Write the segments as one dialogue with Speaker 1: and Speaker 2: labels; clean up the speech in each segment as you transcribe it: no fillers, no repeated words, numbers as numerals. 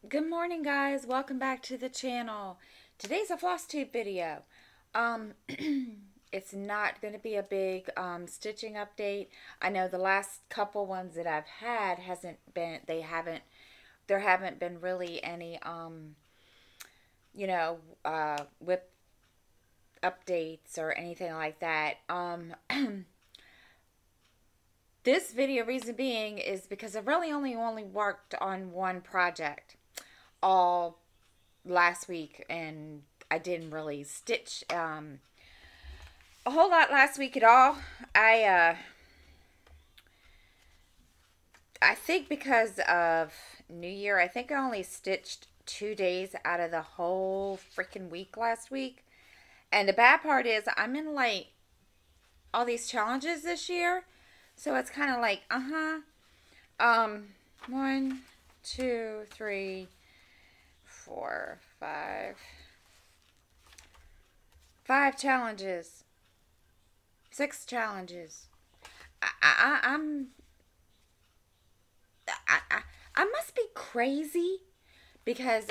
Speaker 1: Good morning, guys. Welcome back to the channel. Today's a Flosstube video. Um, it's not going to be a big stitching update. I know the last couple ones that I've had there haven't been really any, WIP updates or anything like that. This video reason being is because I really only worked on one project all last week, and I didn't really stitch a whole lot last week at all. I think because of New Year, I think I only stitched 2 days out of the whole freaking week last week. And the bad part is I'm in like all these challenges this year, so it's kind of like one, two, three, four, five challenges, 6 challenges. I'm I must be crazy because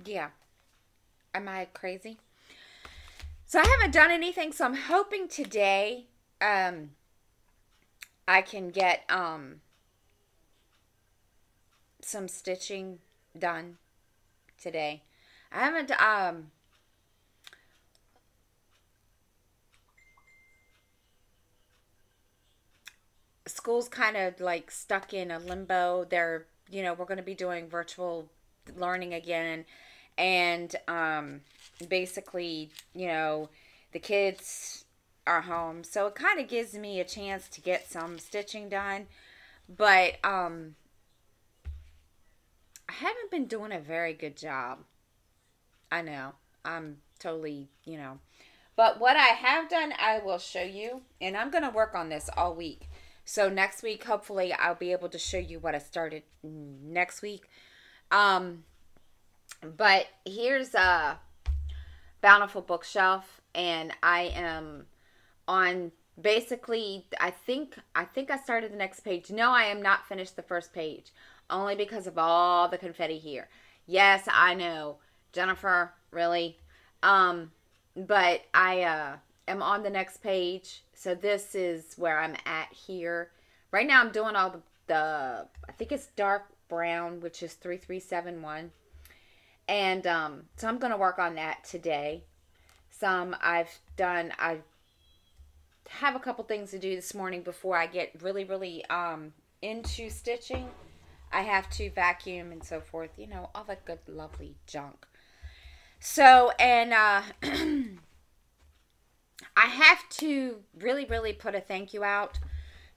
Speaker 1: yeah, am I crazy? So I haven't done anything, so I'm hoping today I can get some stitching done today. I haven't school's kind of like stuck in a limbo. We're going to be doing virtual learning again, and basically, the kids are home, so it kind of gives me a chance to get some stitching done. But I haven't been doing a very good job. I know. I'm totally, But what I have done, I will show you. And I'm going to work on this all week. So next week, hopefully, I'll be able to show you what I started next week. But here's a Bountiful bookshelf. And I am on basically, I think I started the next page. No, I am not finished the first page. Only because of all the confetti here. Yes, I know. Jennifer, really? But I am on the next page. So this is where I'm at here. Right now I'm doing all I think it's dark brown, which is 3371. And so I'm going to work on that today. I have a couple things to do this morning before I get really into stitching. I have to vacuum and so forth, all that good lovely junk. So, and I have to really put a thank you out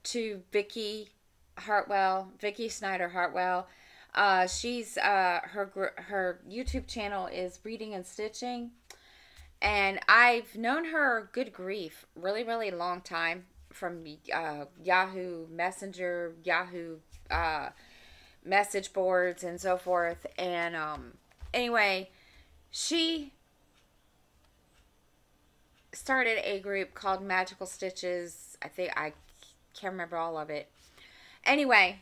Speaker 1: to Vicky Snyder Hartwell. She's her YouTube channel is Reading and Stitching, and I've known her, good grief, really long time, from Yahoo Messenger, Yahoo message boards and so forth. And anyway, she started a group called Magical Stitches. I can't remember all of it. Anyway,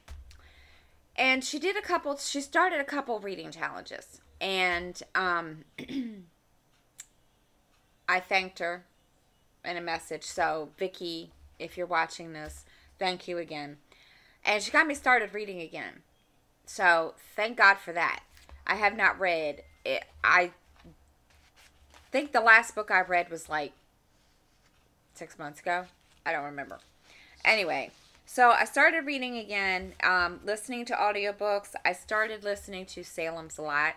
Speaker 1: and she started a couple reading challenges. And I thanked her in a message. So, Vicky, if you're watching this, thank you again. And she got me started reading again. So, thank God for that. I have not read it. I think the last book I read was like 6 months ago. I don't remember. Anyway, so I started reading again, listening to audiobooks. I started listening to Salem's Lot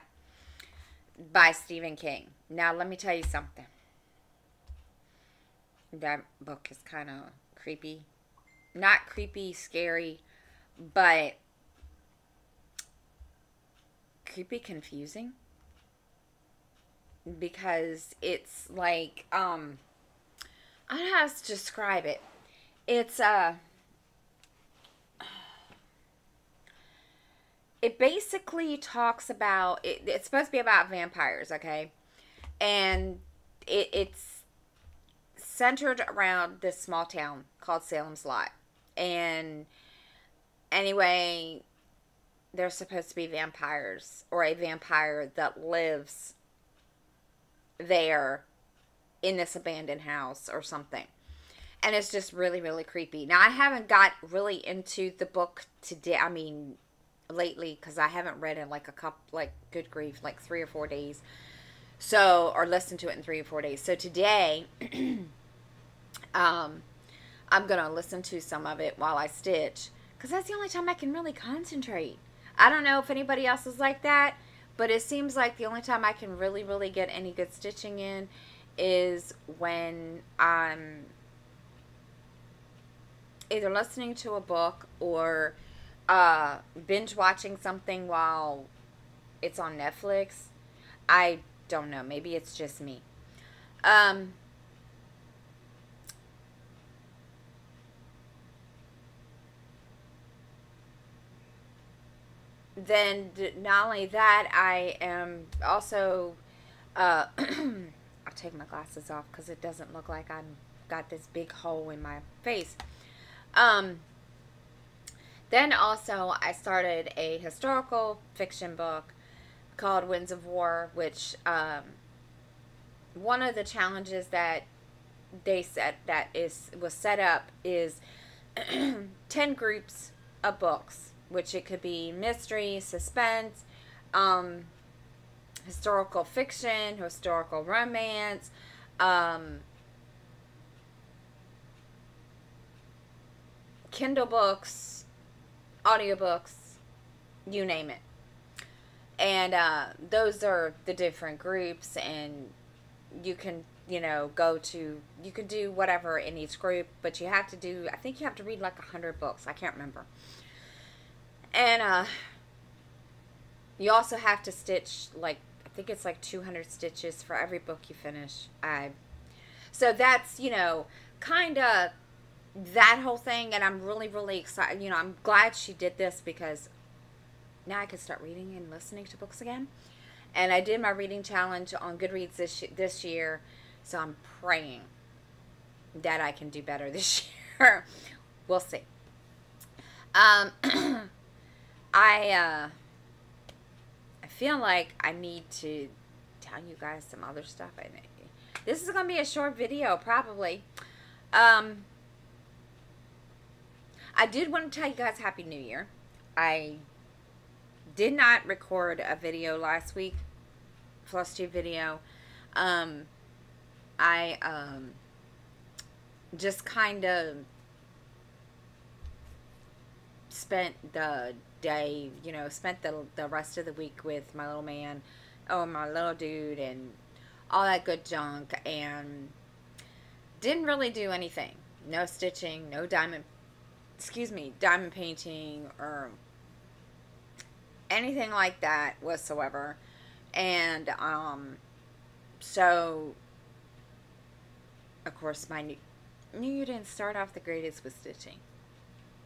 Speaker 1: by Stephen King. Now, let me tell you something. That book is kind of creepy. Not creepy, scary, but creepy confusing. Because it's like, I don't know how to describe it. It's, it basically talks about, it's supposed to be about vampires, okay? And it's centered around this small town called Salem's Lot. And anyway, there's supposed to be vampires, or a vampire that lives there in this abandoned house or something. And it's just really, really creepy. Now, I haven't got really into the book today. I mean, lately, because I haven't read in like a couple, like, good grief, like 3 or 4 days. So, or listened to it in 3 or 4 days. So today, I'm going to listen to some of it while I stitch, because that's the only time I can really concentrate. I don't know if anybody else is like that, but it seems like the only time I can really, really get any good stitching in is when I'm either listening to a book or binge watching something while it's on Netflix. I don't know. Maybe it's just me. Then not only that, I am also I'll take my glasses off because it doesn't look like I'm got this big hole in my face. Um, then also I started a historical fiction book called Winds of War, which one of the challenges that they said that was set up is 10 groups of books, which it could be mystery, suspense, historical fiction, historical romance, Kindle books, audiobooks, you name it. And those are the different groups, and you can, you can do whatever in each group, but you have to do, I think you have to read like 100 books. I can't remember. And you also have to stitch, like, I think it's like 200 stitches for every book you finish. So that's, kind of that whole thing, and I'm really, really excited. I'm glad she did this, because now I can start reading and listening to books again. And I did my reading challenge on Goodreads this year, so I'm praying that I can do better this year. We'll see. I feel like I need to tell you guys some other stuff. This is going to be a short video, probably. I did want to tell you guys Happy New Year. I did not record a video last week, Flosstube video. I just kind of spent the day, spent the rest of the week with my little man, my little dude, and all that good junk, and didn't really do anything. No stitching, no diamond painting, or anything like that whatsoever. And so of course my new year didn't start off the greatest with stitching,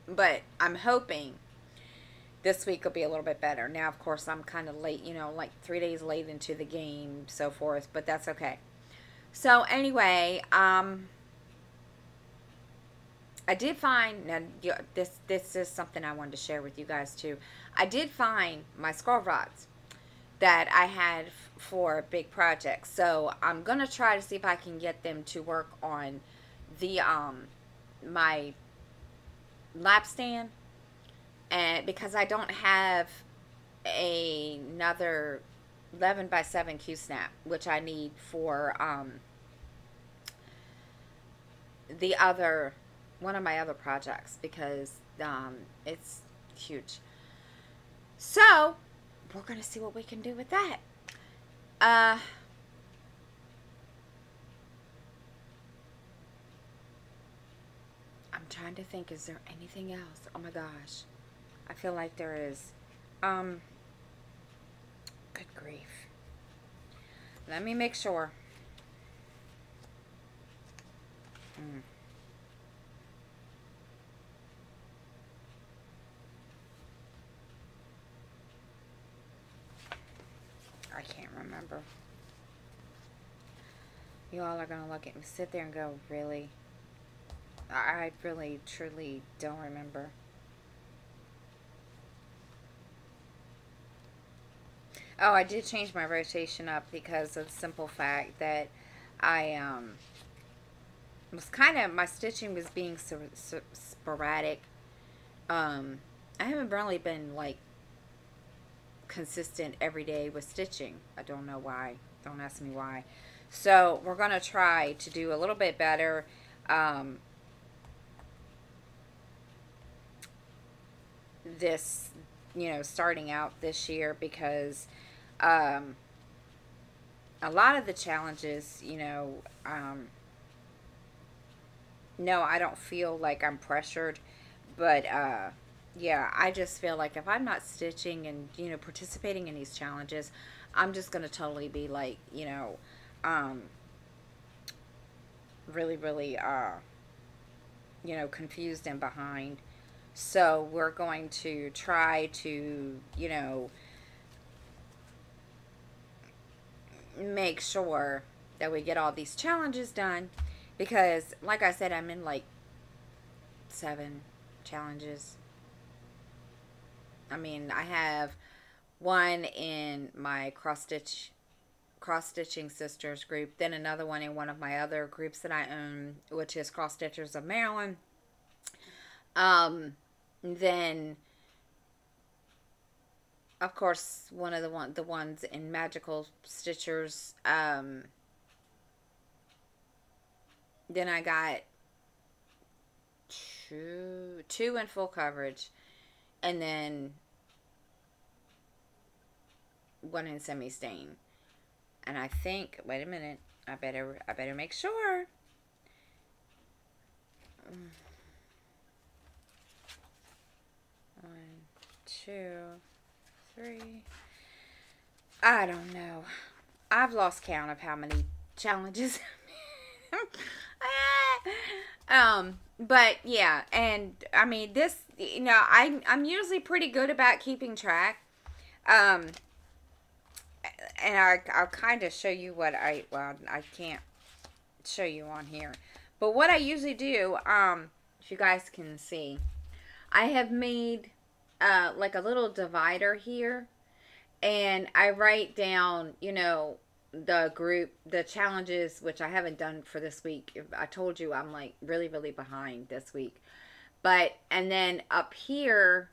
Speaker 1: but I'm hoping this week will be a little bit better. Now, of course, I'm kind of late, like 3 days late into the game, so forth, but that's okay. So anyway, I did find, now this is something I wanted to share with you guys too. I did find my scroll rods that I had for big projects. So I'm going to try to see if I can get them to work on the my lap stand, and because I don't have another 11x7 Q-snap, which I need for one of my other projects, because it's huge. So we're gonna see what we can do with that. I'm trying to think, is there anything else? Oh my gosh, I feel like there is. Good grief, let me make sure. I can't remember. You all are gonna look at me, sit there and go, really? I really, truly don't remember. Oh, I did change my rotation up because of the simple fact that I was kind of, my stitching was being sporadic. I haven't really been like consistent every day with stitching. I don't know why. Don't ask me why. So we're going to try to do a little bit better this, starting out this year, because a lot of the challenges, no, I don't feel like I'm pressured, but yeah, I just feel like if I'm not stitching and, participating in these challenges, I'm just going to totally be like, really, really, confused and behind. So we're going to try to, make sure that we get all these challenges done, because like I said, I'm in like 7 challenges. I mean, I have one in my cross-stitching sisters group, then another one in one of my other groups that I own, which is Cross Stitchers of Maryland. Then of course one of the ones in Magical Stitchers. Then I got two in full coverage, and then one in semi stain. And I think, wait a minute, I better make sure. 1, 2, 3. I don't know. I've lost count of how many challenges. But yeah, and I mean this, I'm usually pretty good about keeping track. And I'll kind of show you what I can't show you on here, but what I usually do, if you guys can see, I have made like a little divider here, and I write down, the challenges, which I haven't done for this week. I told you I'm like really, really behind this week. And then up here,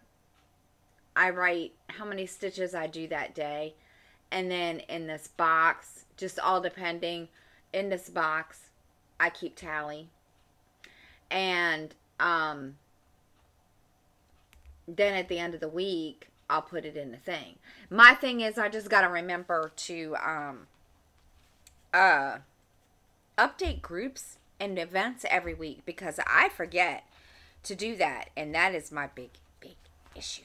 Speaker 1: I write how many stitches I do that day. And then in this box, just all depending, in this box, I keep tally. And then at the end of the week, I'll put it in the thing. My thing is, I just got to remember to update groups and events every week, because I forget to do that, and that is my big issue.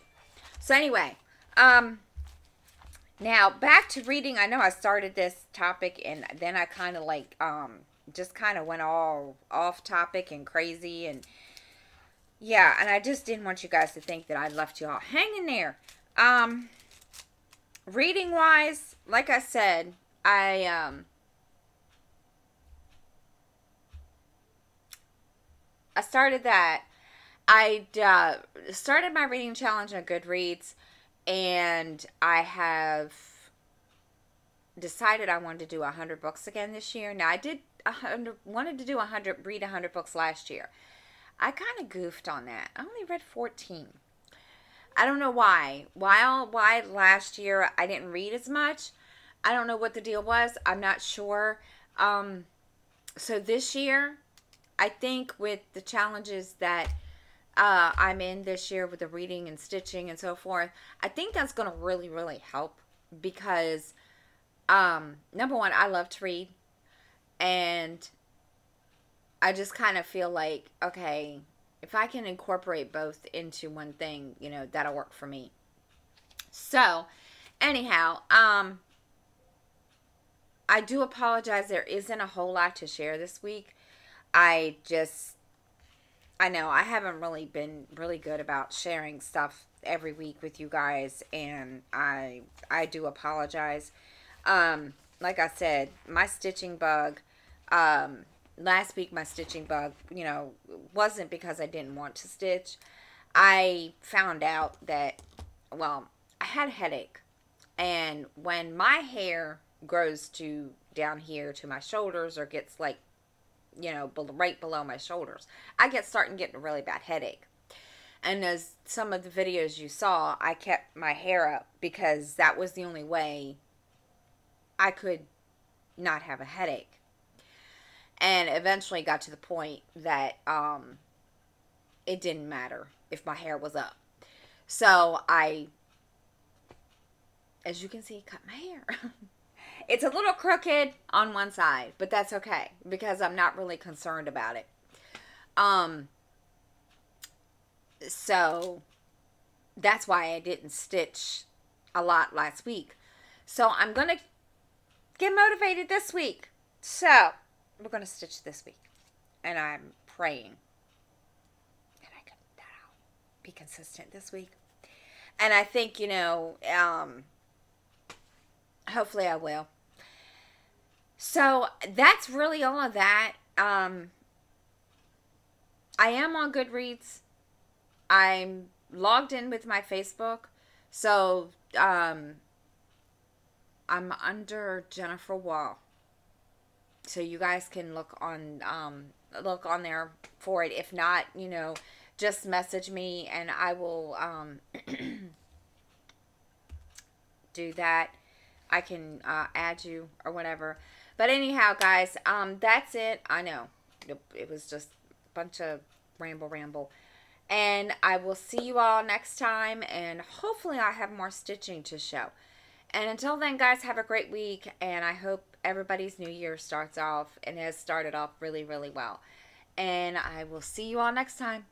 Speaker 1: So anyway, now back to reading. I know I started this topic, and then I kind of like just kind of went all off topic and crazy, and yeah, and I just didn't want you guys to think that I left you all hanging there. Reading wise, like I said, I started that. I started my reading challenge on Goodreads, and I have decided I wanted to do 100 books again this year. Now, I wanted to do read 100 books last year. I kind of goofed on that. I only read 14. I don't know why. Why last year I didn't read as much. I don't know what the deal was. I'm not sure. So this year, I think with the challenges that I'm in this year with the reading and stitching and so forth, I think that's going to really, really help, because number one, I love to read, and I just kind of feel like, okay, if I can incorporate both into one thing, that'll work for me. So anyhow, I do apologize. There isn't a whole lot to share this week. I know I haven't really been really good about sharing stuff every week with you guys, and I do apologize. Like I said, my stitching bug, last week my stitching bug, wasn't because I didn't want to stitch. I found out that, well, I had a headache And when my hair grows to down here to my shoulders, or gets like, you know, right below my shoulders, I starting getting a really bad headache. And as some of the videos you saw, I kept my hair up because that was the only way I could not have a headache. And eventually got to the point that it didn't matter if my hair was up. So I, as you can see, cut my hair. It's a little crooked on one side, but that's okay because I'm not really concerned about it. So that's why I didn't stitch a lot last week. So I'm going to get motivated this week. So we're going to stitch this week. And I'm praying that I'll be consistent this week. And I think, you know, hopefully I will. So that's really all of that. I am on Goodreads. I'm logged in with my Facebook. So I'm under Jennifer Wall. So you guys can look on there for it. If not, you know, just message me and I will do that. I can add you or whatever. But anyhow, guys, that's it. I know it was just a bunch of ramble. And I will see you all next time. And hopefully I have more stitching to show. And until then, guys, have a great week. And I hope everybody's new year starts off and has started off really, really well. And I will see you all next time.